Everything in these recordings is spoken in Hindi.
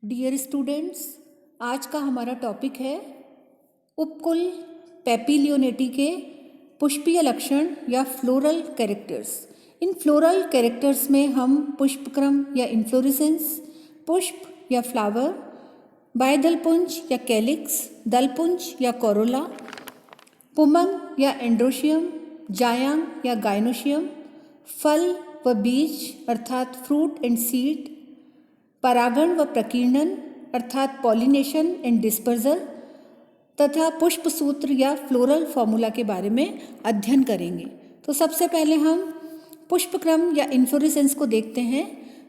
डियर स्टूडेंट्स, आज का हमारा टॉपिक है उपकुल पेपिलियोनेटी के पुष्पीय लक्षण या फ्लोरल कैरेक्टर्स। इन फ्लोरल कैरेक्टर्स में हम पुष्पक्रम या इन्फ्लोरेसेंस, पुष्प या फ्लावर, बाह्यदलपुंज या कैलिक्स, दलपुंज या कोरोला, पुमंग या एंड्रोशियम, जायांग या गायनोशियम, फल व बीज अर्थात फ्रूट एंड सीड, परागण व प्रकीर्णन अर्थात पॉलिनेशन एंड डिस्पर्जल तथा पुष्प सूत्र या फ्लोरल फॉर्मूला के बारे में अध्ययन करेंगे। तो सबसे पहले हम पुष्पक्रम या इन्फ्लोरेसेंस को देखते हैं।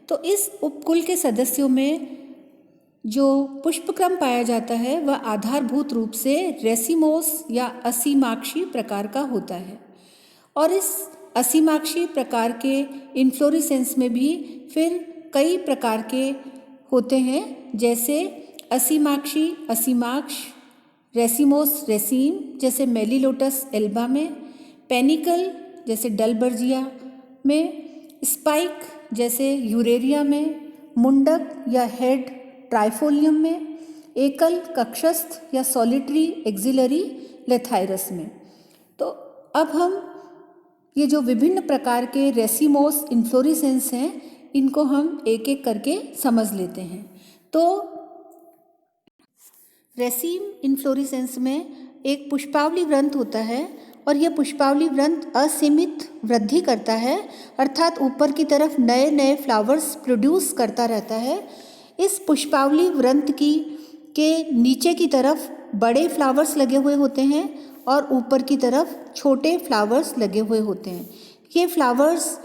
तो इस उपकुल के सदस्यों में जो पुष्पक्रम पाया जाता है वह आधारभूत रूप से रेसिमोस या असीमाक्षी प्रकार का होता है, और इस असीमाक्षी प्रकार के इन्फ्लोरेसेंस में भी फिर कई प्रकार के होते हैं, जैसे असीमाक्षी, असीमाक्ष, रेसिमोस, रेसीम जैसे मेलिलोटस एल्बा में, पेनिकल जैसे डलबर्जिया में, स्पाइक जैसे यूरेरिया में, मुंडक या हेड ट्राइफोलियम में, एकल कक्षस्थ या सॉलिटरी एक्सिलरी लेथाइरस में। तो अब हम ये जो विभिन्न प्रकार के रेसिमोस इन्फ्लोरेसेंस हैं इनको हम एक एक करके समझ लेते हैं। तो रेसीम इन्फ्लोरेसेंस में एक पुष्पावली व्रंत होता है, और यह पुष्पावली व्रंत असीमित वृद्धि करता है, अर्थात ऊपर की तरफ नए नए फ्लावर्स प्रोड्यूस करता रहता है। इस पुष्पावली व्रंत के नीचे की तरफ बड़े फ्लावर्स लगे हुए होते हैं और ऊपर की तरफ छोटे फ्लावर्स लगे हुए होते हैं। ये फ्लावर्स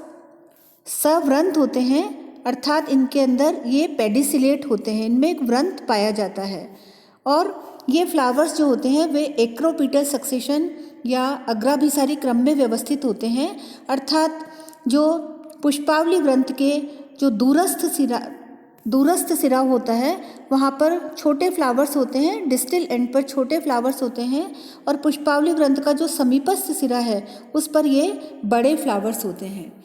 सव्रंत होते हैं, अर्थात इनके अंदर ये पेडिसिलेट होते हैं, इनमें एक व्रंत पाया जाता है। और ये फ्लावर्स जो होते हैं वे एक्रोपीटल सक्सेशन या अग्राभिसारी क्रम में व्यवस्थित होते हैं, अर्थात जो पुष्पावली व्रंत के जो दूरस्थ सिरा होता है वहाँ पर छोटे फ्लावर्स होते हैं, डिस्टल एंड पर छोटे फ्लावर्स होते हैं, और पुष्पावली व्रंत का जो समीपस्थ सिरा है उस पर ये बड़े फ्लावर्स होते हैं।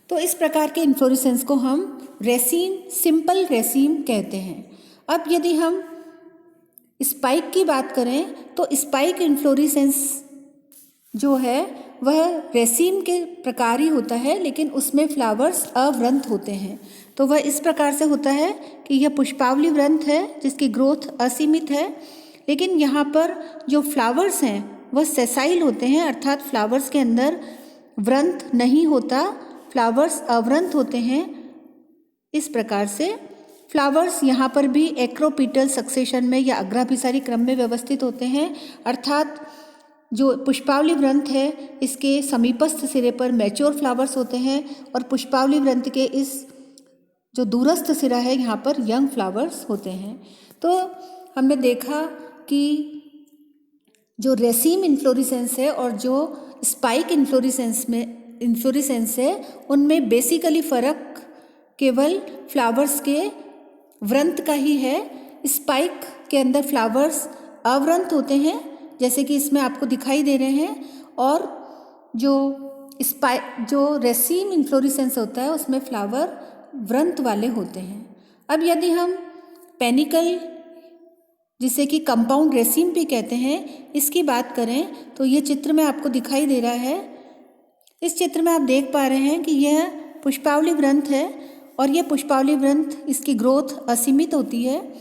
तो इस प्रकार के इन्फ्लोरेसेंस को हम रेसीम, सिंपल रेसीम कहते हैं। अब यदि हम स्पाइक की बात करें तो स्पाइक इन्फ्लोरेसेंस जो है वह रेसीम के प्रकार ही होता है, लेकिन उसमें फ्लावर्स अव्रंत होते हैं। तो वह इस प्रकार से होता है कि यह पुष्पावली व्रंत है जिसकी ग्रोथ असीमित है, लेकिन यहाँ पर जो फ्लावर्स हैं वह सेसाइल होते हैं, अर्थात फ्लावर्स के अंदर व्रंत नहीं होता, फ्लावर्स अव्रंत होते हैं। इस प्रकार से फ्लावर्स यहाँ पर भी एक्रोपीटल सक्सेशन में या अग्राभिसारी क्रम में व्यवस्थित होते हैं, अर्थात जो पुष्पावली व्रंत है इसके समीपस्थ सिरे पर मैच्योर फ्लावर्स होते हैं, और पुष्पावली व्रंत के इस जो दूरस्थ सिरा है यहाँ पर यंग फ्लावर्स होते हैं। तो हमने देखा कि जो रेसीम इन्फ्लोरेसेंस है और जो स्पाइक इन्फ्लोरेसेंस है उनमें बेसिकली फ़र्क केवल फ्लावर्स के व्रंत का ही है। स्पाइक के अंदर फ्लावर्स अव्रंत होते हैं, जैसे कि इसमें आपको दिखाई दे रहे हैं, और जो रेसीम इन्फ्लोरेसेंस होता है उसमें फ्लावर व्रंत वाले होते हैं। अब यदि हम पेनिकल, जिसे कि कंपाउंड रेसीम भी कहते हैं, इसकी बात करें तो ये चित्र में आपको दिखाई दे रहा है। इस चित्र में आप देख पा रहे हैं कि यह पुष्पावली व्रंत है, और यह पुष्पावली व्रंत इसकी ग्रोथ असीमित होती है।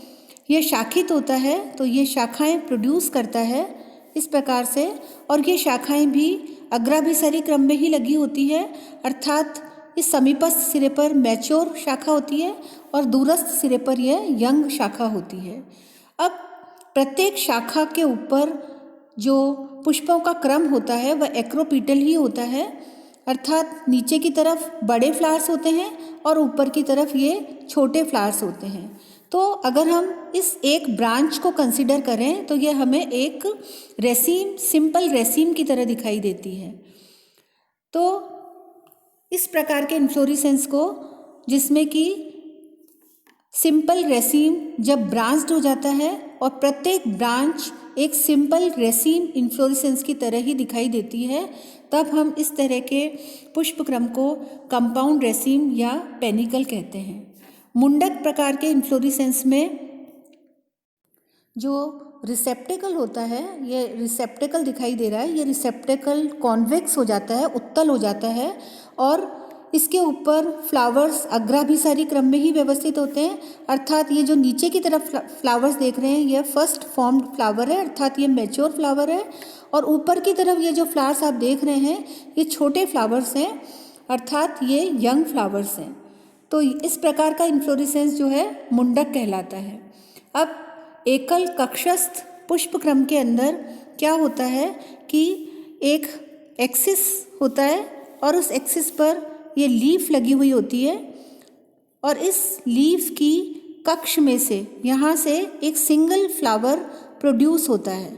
यह शाखित होता है, तो ये शाखाएं प्रोड्यूस करता है इस प्रकार से, और ये शाखाएं भी अग्राभिसारी क्रम में ही लगी होती है, अर्थात इस समीपस्थ सिरे पर मैच्योर शाखा होती है और दूरस्थ सिरे पर यह यंग शाखा होती है। अब प्रत्येक शाखा के ऊपर जो पुष्पों का क्रम होता है वह एक्रोपीटल ही होता है, अर्थात नीचे की तरफ बड़े फ्लावर्स होते हैं और ऊपर की तरफ ये छोटे फ्लावर्स होते हैं। तो अगर हम इस एक ब्रांच को कंसिडर करें तो ये हमें एक रेसीम, सिंपल रेसीम की तरह दिखाई देती है। तो इस प्रकार के इन्फ्लोरेसेंस को, जिसमें कि सिंपल रेसीम जब ब्रांच्ड हो जाता है और प्रत्येक ब्रांच एक सिंपल रेसीम इन्फ्लोरेसेंस की तरह ही दिखाई देती है, तब हम इस तरह के पुष्पक्रम को कंपाउंड रेसीम या पेनिकल कहते हैं। मुंडक प्रकार के इन्फ्लोरेसेंस में जो रिसेप्टेकल होता है, ये रिसेप्टेकल दिखाई दे रहा है, ये रिसेप्टेकल कॉन्वेक्स हो जाता है, उत्तल हो जाता है और इसके ऊपर फ्लावर्स अग्राभिसारी क्रम में ही व्यवस्थित होते हैं। अर्थात ये जो नीचे की तरफ फ्लावर्स देख रहे हैं ये फर्स्ट फॉर्म्ड फ्लावर है, अर्थात ये मैच्योर फ्लावर है। और ऊपर की तरफ ये जो फ्लावर्स आप देख रहे हैं ये छोटे फ्लावर्स हैं, अर्थात ये यंग फ्लावर्स हैं। तो इस प्रकार का इन्फ्लोरेसेंस जो है मुंडक कहलाता है। अब एकल कक्षस्थ पुष्प क्रम के अंदर क्या होता है कि एक एक्सिस होता है और उस एक्सिस पर ये लीफ लगी हुई होती है और इस लीफ की कक्ष में से यहाँ से एक सिंगल फ्लावर प्रोड्यूस होता है।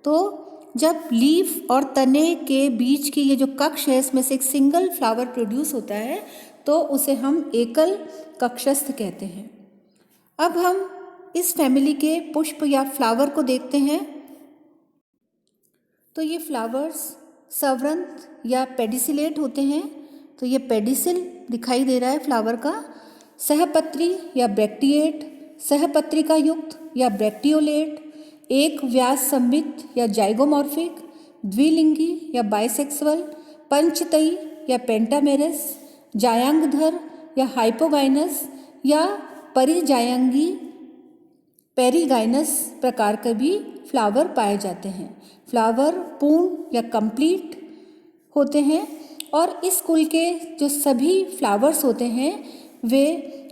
तो जब लीफ और तने के बीच की ये जो कक्ष है इसमें से एक सिंगल फ्लावर प्रोड्यूस होता है तो उसे हम एकल कक्षस्थ कहते हैं। अब हम इस फैमिली के पुष्प या फ्लावर को देखते हैं। तो ये फ्लावर्स सवृंत या पेडिसिलेट होते हैं। तो ये पेडिसिल दिखाई दे रहा है फ्लावर का। सहपत्री या ब्रैक्टिएट, सहपत्रिका युक्त या ब्रैक्टियोलेट, एक व्यास सममित या जाइगोमॉर्फिक, द्विलिंगी या बाइसेक्सुअल, पंचतई या पेंटामेरस, जायांगधर या हाइपोगाइनस या परिजायांगी पेरीगाइनस प्रकार के भी फ्लावर पाए जाते हैं। फ्लावर पूर्ण या कंप्लीट होते हैं और इस कुल के जो सभी फ्लावर्स होते हैं वे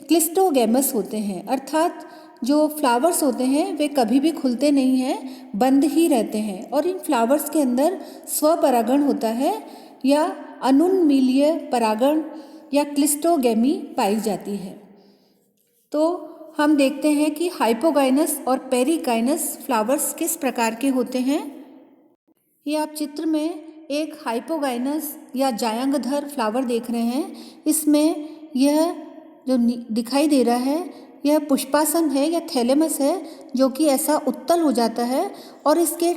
क्लिस्टोगैमस होते हैं, अर्थात जो फ्लावर्स होते हैं वे कभी भी खुलते नहीं हैं, बंद ही रहते हैं। और इन फ्लावर्स के अंदर स्वपरागण होता है या अनुन्मीलीय परागण या क्लिस्टोगैमी पाई जाती है। तो हम देखते हैं कि हाइपोगाइनस और पेरीगाइनस फ्लावर्स किस प्रकार के होते हैं। ये आप चित्र में एक हाइपोगाइनस या जायांगधर फ्लावर देख रहे हैं। इसमें यह जो दिखाई दे रहा है यह पुष्पासन है या थैलेमस है जो कि ऐसा उत्तल हो जाता है और इसके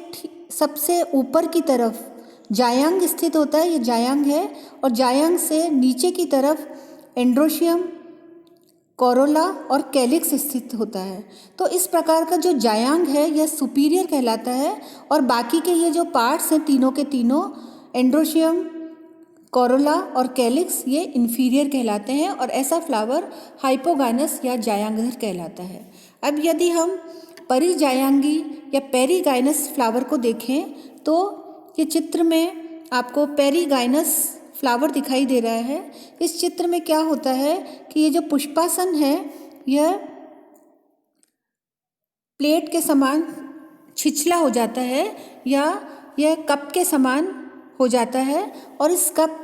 सबसे ऊपर की तरफ जायांग स्थित होता है, ये जायांग है और जायांग से नीचे की तरफ एंड्रोशियम, कोरोला और कैलिक्स स्थित होता है। तो इस प्रकार का जो जायांग है यह सुपीरियर कहलाता है और बाकी के ये जो पार्ट्स हैं तीनों के तीनों एंड्रोशियम, कोरोला और कैलिक्स ये इन्फीरियर कहलाते हैं और ऐसा फ्लावर हाइपोगाइनस या जायांगधर कहलाता है। अब यदि हम परिजायांगी या पेरीगाइनस फ्लावर को देखें तो ये चित्र में आपको पेरीगाइनस फ्लावर दिखाई दे रहा है। इस चित्र में क्या होता है कि ये जो पुष्पासन है यह प्लेट के समान छिछला हो जाता है या यह कप के समान हो जाता है और इस कप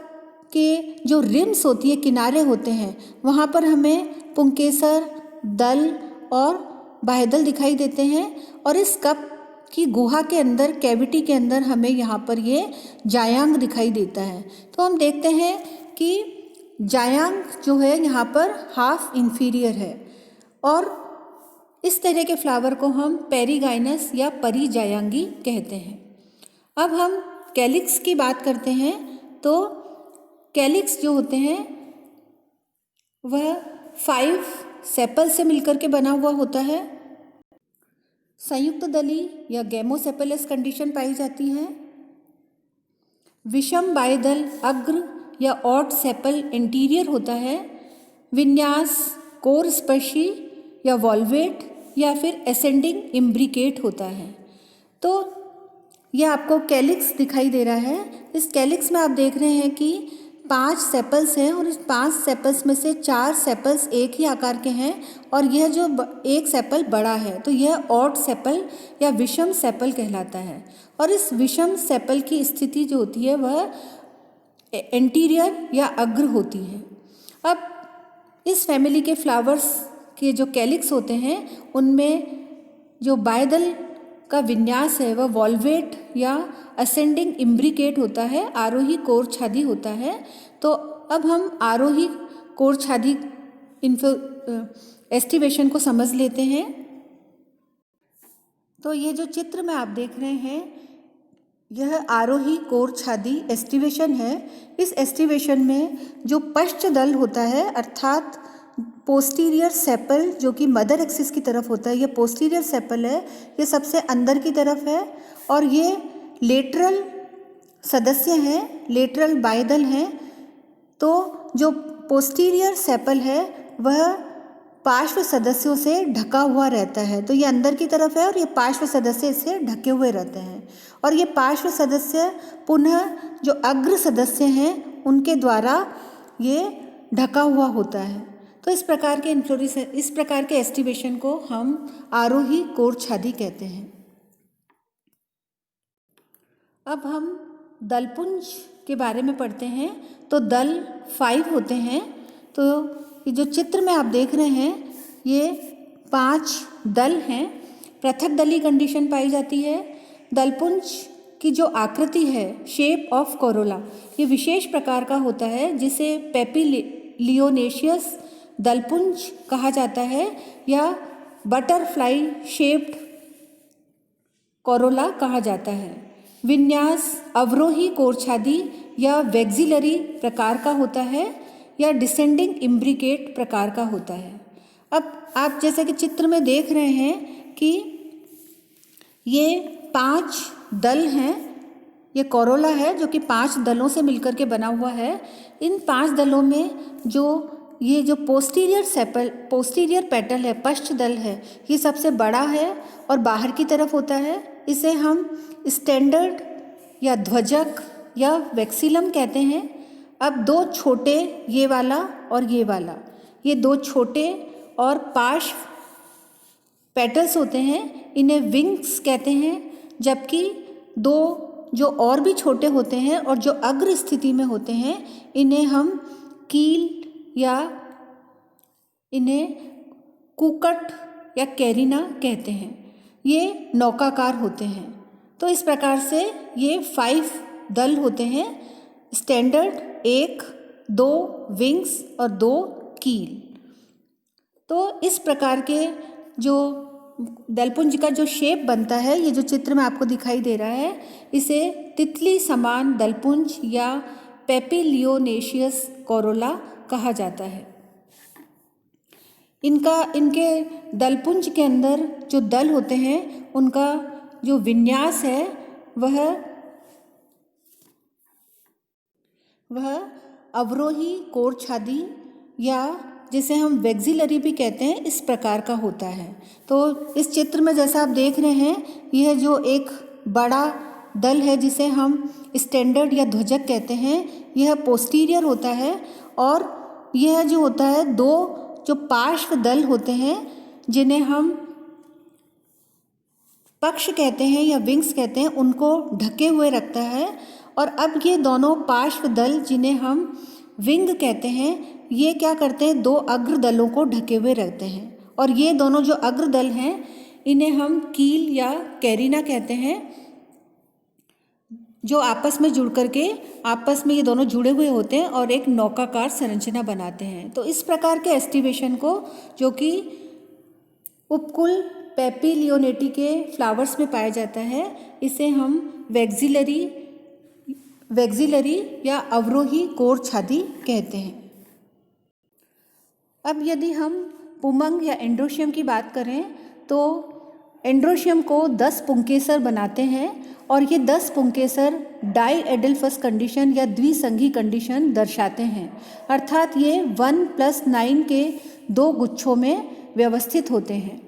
के जो रिम्स होती है, किनारे होते हैं, वहाँ पर हमें पुंकेसर, दल और बाह्यदल दिखाई देते हैं और इस कप की गुहा के अंदर, कैविटी के अंदर हमें यहाँ पर ये जायांग दिखाई देता है। तो हम देखते हैं कि जायांग जो है यहाँ पर हाफ इन्फीरियर है और इस तरह के फ्लावर को हम पेरीगाइनस या परिजायांगी कहते हैं। अब हम कैलिक्स की बात करते हैं। तो कैलिक्स जो होते हैं वह 5 सेपल से मिलकर के बना हुआ होता है। संयुक्त दली या गैमोसेपेलस कंडीशन पाई जाती है। विषम बाह्यदल अग्र या ऑड सेपल इंटीरियर होता है। विन्यास कोर स्पर्शी या वॉल्वेट या फिर एसेंडिंग इम्ब्रिकेट होता है। तो यह आपको कैलिक्स दिखाई दे रहा है। इस कैलिक्स में आप देख रहे हैं कि 5 सेपल्स हैं और इस 5 सेपल्स में से 4 सेपल्स एक ही आकार के हैं और यह जो एक सेपल बड़ा है तो यह ऑड सेपल या विषम सेपल कहलाता है। और इस विषम सेपल की स्थिति जो होती है वह एंटीरियर या अग्र होती है। अब इस फैमिली के फ्लावर्स के जो कैलिक्स होते हैं उनमें जो बाह्यदल का विन्यास है वह वॉल्वेट या असेंडिंग इम्ब्रिकेट होता है, आरोही कोरछादी होता है। तो अब हम आरोही कोरछादी एस्टिवेशन को समझ लेते हैं। तो ये जो चित्र में आप देख रहे हैं यह आरोही कोरछादी एस्टिवेशन है। इस एस्टिवेशन में जो पश्च दल होता है अर्थात पोस्टीरियर सेपल जो कि मदर एक्सिस की तरफ होता है, ये पोस्टीरियर सेपल है, ये सबसे अंदर की तरफ है और ये लेटरल सदस्य हैं, लेटरल बायदल हैं। तो जो पोस्टीरियर सेपल है वह पार्श्व सदस्यों से ढका हुआ रहता है। तो ये अंदर की तरफ है और ये पार्श्व सदस्य इससे ढके हुए रहते हैं और ये पार्श्व सदस्य पुनः जो अग्र सदस्य हैं उनके द्वारा ये ढका हुआ होता है। तो इस प्रकार के एस्टिवेशन को हम आरोही कोरछादी कहते हैं। अब हम दलपुंज के बारे में पढ़ते हैं। तो दल 5 होते हैं। तो ये जो चित्र में आप देख रहे हैं ये 5 दल हैं। पृथक दली कंडीशन पाई जाती है। दलपुंज की जो आकृति है, शेप ऑफ कोरोला, ये विशेष प्रकार का होता है जिसे पेपिलियोनेशियस दलपुंज कहा जाता है या बटरफ्लाई शेप्ड कोरोला कहा जाता है। विन्यास अवरोही कोरछादी या वेक्सिलरी प्रकार का होता है या डिसेंडिंग इम्ब्रिकेट प्रकार का होता है। अब आप जैसे कि चित्र में देख रहे हैं कि ये 5 दल हैं, ये कोरोला है जो कि 5 दलों से मिलकर के बना हुआ है। इन 5 दलों में जो पोस्टीरियर पेटल है, पश्च दल है, ये सबसे बड़ा है और बाहर की तरफ होता है। इसे हम स्टैंडर्ड या ध्वजक या वेक्सिलम कहते हैं। अब 2 छोटे, ये वाला और ये वाला, ये 2 छोटे और पार्श्व पेटल्स होते हैं, इन्हें विंग्स कहते हैं। जबकि 2 जो और भी छोटे होते हैं और जो अग्र स्थिति में होते हैं, इन्हें हम कील या इन्हें कुकट या कैरिना कहते हैं। ये नौकाकार होते हैं। तो इस प्रकार से ये 5 दल होते हैं। स्टैंडर्ड 1, 2 विंग्स और 2 कील। तो इस प्रकार के जो दलपुंज का जो शेप बनता है, ये जो चित्र में आपको दिखाई दे रहा है, इसे तितली समान दलपुंज या पेपिलियोनेशियस कोरोला कहा जाता है। इनके दलपुंज के अंदर जो दल होते हैं उनका जो विन्यास है वह अवरोही कोरछादी या जिसे हम वेक्सिलरी भी कहते हैं, इस प्रकार का होता है। तो इस चित्र में जैसा आप देख रहे हैं, यह जो एक बड़ा दल है जिसे हम स्टैंडर्ड या ध्वजक कहते हैं, यह पोस्टीरियर होता है और यह जो होता है 2 जो पार्श्व दल होते हैं जिन्हें हम पक्ष कहते हैं या विंग्स कहते हैं, उनको ढके हुए रखता है। और अब ये दोनों पार्श्व दल जिन्हें हम विंग कहते हैं, ये क्या करते हैं, 2 अग्र दलों को ढके हुए रखते हैं। और ये दोनों जो अग्र दल हैं इन्हें हम कील या कैरिना कहते हैं, जो आपस में जुड़ करके ये दोनों जुड़े हुए होते हैं और एक नौकाकार संरचना बनाते हैं। तो इस प्रकार के एस्टिवेशन को, जो कि उपकुल पेपिलियोनेटी के फ्लावर्स में पाया जाता है, इसे हम वेक्सिलरी या अवरोही कोरछादी कहते हैं। अब यदि हम पुमंग या एंड्रोशियम की बात करें तो एंड्रोशियम को 10 पुंकेसर बनाते हैं और ये 10 पुंकेसर डाई एडल्फस कंडीशन या द्विसंघी कंडीशन दर्शाते हैं। अर्थात ये 1+9 के 2 गुच्छों में व्यवस्थित होते हैं।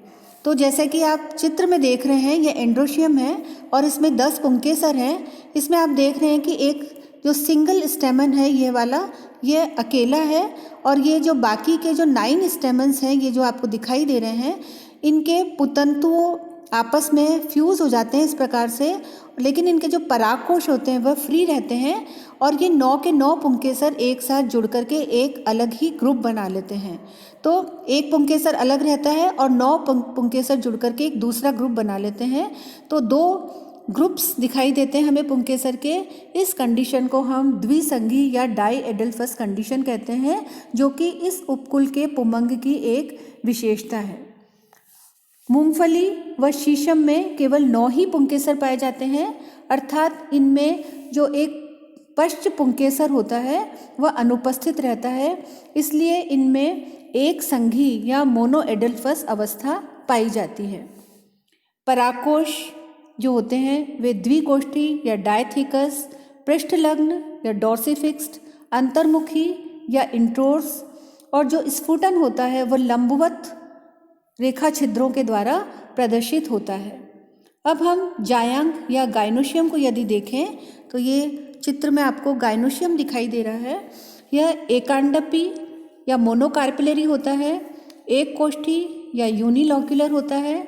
तो जैसे कि आप चित्र में देख रहे हैं, ये एंड्रोशियम है और इसमें 10 पुंकेसर हैं। इसमें आप देख रहे हैं कि एक जो सिंगल स्टेमन है, ये वाला, ये अकेला है और ये जो बाकी के जो 9 स्टेमन्स हैं, ये जो आपको दिखाई दे रहे हैं, इनके पुतंतुओं आपस में फ्यूज़ हो जाते हैं इस प्रकार से, लेकिन इनके जो परागकोश होते हैं वह फ्री रहते हैं और ये 9 के 9 पुंकेसर एक साथ जुड़ करके एक अलग ही ग्रुप बना लेते हैं। तो एक पुंकेसर अलग रहता है और 9 पुंकेसर जुड़ करके एक दूसरा ग्रुप बना लेते हैं। तो 2 ग्रुप्स दिखाई देते हैं हमें पुंकेसर के। इस कंडीशन को हम द्विसंघी या डाई एडल्फस कंडीशन कहते हैं, जो कि इस उपकुल के पुमंग की एक विशेषता है। मूंगफली व शीशम में केवल 9 ही पुंकेसर पाए जाते हैं, अर्थात इनमें जो एक पश्च पुंकेसर होता है वह अनुपस्थित रहता है। इसलिए इनमें एक संघी या मोनोएडल्फस अवस्था पाई जाती है। परागकोश जो होते हैं वे द्विकोष्ठी या डायथिकस, पृष्ठलग्न या डॉर्सिफिक्स्ड, अंतर्मुखी या इंट्रोर्स, और जो स्फुटन होता है वह लंबवत रेखा छिद्रों के द्वारा प्रदर्शित होता है। अब हम जायांग या गाइनोशियम को यदि देखें तो ये चित्र में आपको गाइनोशियम दिखाई दे रहा है। यह एकांडपी या मोनोकार्पिलरी होता है, एक कोष्ठी या यूनिलॉक्यूलर होता है,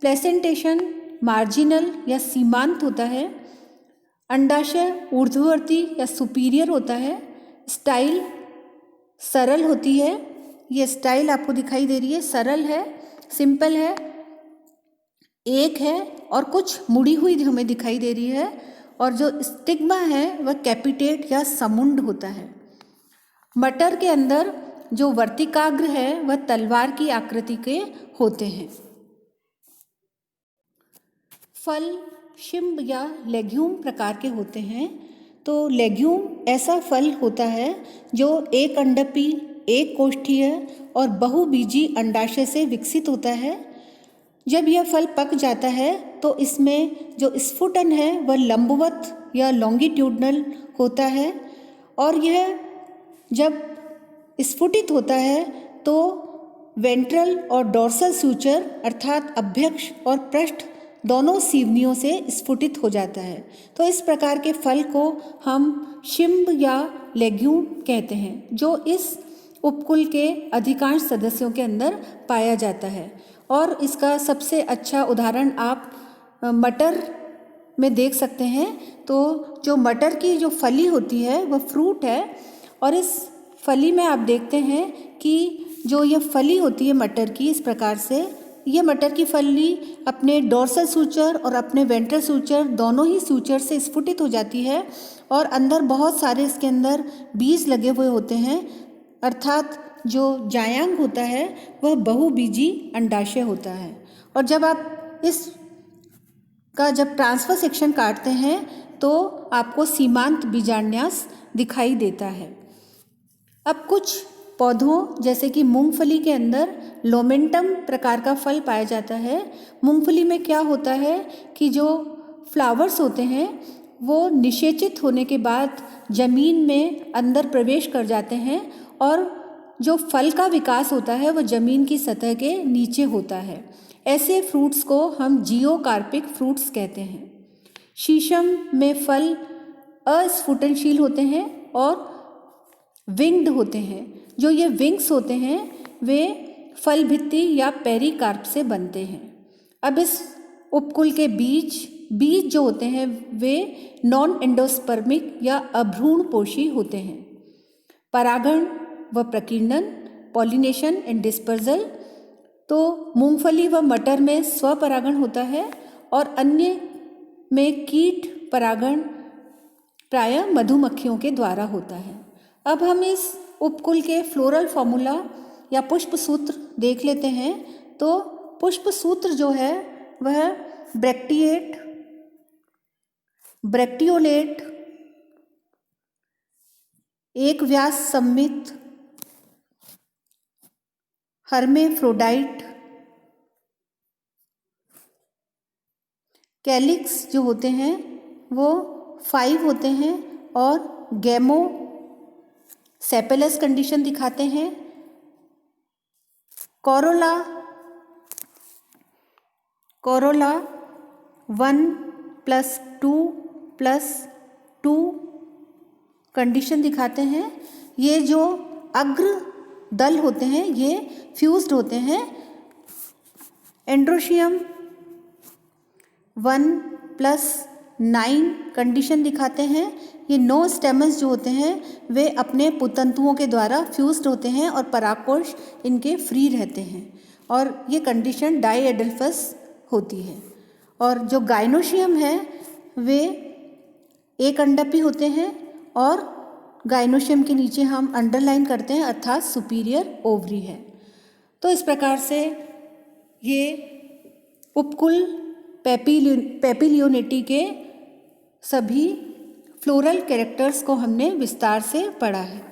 प्लेसेंटेशन मार्जिनल या सीमांत होता है, अंडाशय ऊर्ध्ववर्ती या सुपीरियर होता है, स्टाइल सरल होती है। ये स्टाइल आपको दिखाई दे रही है, सरल है, सिंपल है, एक है और कुछ मुड़ी हुई हमें दिखाई दे रही है, और जो स्टिग्मा है वह कैपिटेट या समुंड होता है। मटर के अंदर जो वर्तिकाग्र है वह तलवार की आकृति के होते हैं। फल शिंब या लेग्यूम प्रकार के होते हैं। तो लेग्यूम ऐसा फल होता है जो एक अंडपी, एक कोष्ठीय और बहुबीजी अंडाशय से विकसित होता है। जब यह फल पक जाता है तो इसमें जो स्फुटन है वह लंबवत या लॉन्गिट्यूडनल होता है, और यह जब स्फुटित होता है तो वेंट्रल और डोर्सल सूचर अर्थात अभ्यक्ष और पृष्ठ दोनों सीवनियों से स्फुटित हो जाता है। तो इस प्रकार के फल को हम शिंब या लेग्यूम कहते हैं, जो इस उपकुल के अधिकांश सदस्यों के अंदर पाया जाता है। और इसका सबसे अच्छा उदाहरण आप मटर में देख सकते हैं। तो जो मटर की जो फली होती है वह फ्रूट है, और इस फली में आप देखते हैं कि जो यह फली होती है मटर की, इस प्रकार से यह मटर की फली अपने डोर्सल सूचर और अपने वेंट्रल सूचर दोनों ही सूचर से स्फुटित हो जाती है, और अंदर बहुत सारे इसके अंदर बीज लगे हुए होते हैं, अर्थात जो जायांग होता है वह बहुबीजी अंडाशय होता है। और जब आप इस का जब ट्रांसफर सेक्शन काटते हैं तो आपको सीमांत बीजान्यास दिखाई देता है। अब कुछ पौधों जैसे कि मूंगफली के अंदर लोमेंटम प्रकार का फल पाया जाता है। मूंगफली में क्या होता है कि जो फ्लावर्स होते हैं वो निषेचित होने के बाद जमीन में अंदर प्रवेश कर जाते हैं, और जो फल का विकास होता है वह जमीन की सतह के नीचे होता है। ऐसे फ्रूट्स को हम जियोकार्पिक फ्रूट्स कहते हैं। शीशम में फल अस्फुटनशील होते हैं और विंग्ड होते हैं। जो ये विंग्स होते हैं वे फल भित्ति या पेरिकार्प से बनते हैं। अब इस उपकुल के बीज जो होते हैं वे नॉन एंडोस्पर्मिक या अभ्रूणपोषी होते हैं। परागण व प्रकीर्णन, पॉलिनेशन एंड डिस्पर्जल, तो मूंगफली व मटर में स्वपरागण होता है, और अन्य में कीट परागण प्रायः मधुमक्खियों के द्वारा होता है। अब हम इस उपकुल के फ्लोरल फॉर्मूला या पुष्प सूत्र देख लेते हैं। तो पुष्प सूत्र जो है वह ब्रैक्टियोलेट, एक व्यास सममित, हर्मेफ्रोडाइट, कैलिक्स जो होते हैं वो 5 होते हैं, और गैमो सेपेलस कंडीशन दिखाते हैं। कोरोला 1+2+2 कंडीशन दिखाते हैं। ये जो अग्र दल होते हैं ये फ्यूज्ड होते हैं। एंड्रोशियम 1+9 कंडीशन दिखाते हैं। ये 9 स्टेमन्स जो होते हैं वे अपने पुतंतुओं के द्वारा फ्यूज्ड होते हैं, और परागकोश इनके फ्री रहते हैं, और ये कंडीशन डाईएडल्फस होती है। और जो गाइनोशियम है वे एक अंडपी होते हैं, और गाइनोशियम के नीचे हम अंडरलाइन करते हैं अर्थात सुपीरियर ओवरी है। तो इस प्रकार से ये उपकुल पेपिलियोनेटी के सभी फ्लोरल कैरेक्टर्स को हमने विस्तार से पढ़ा है।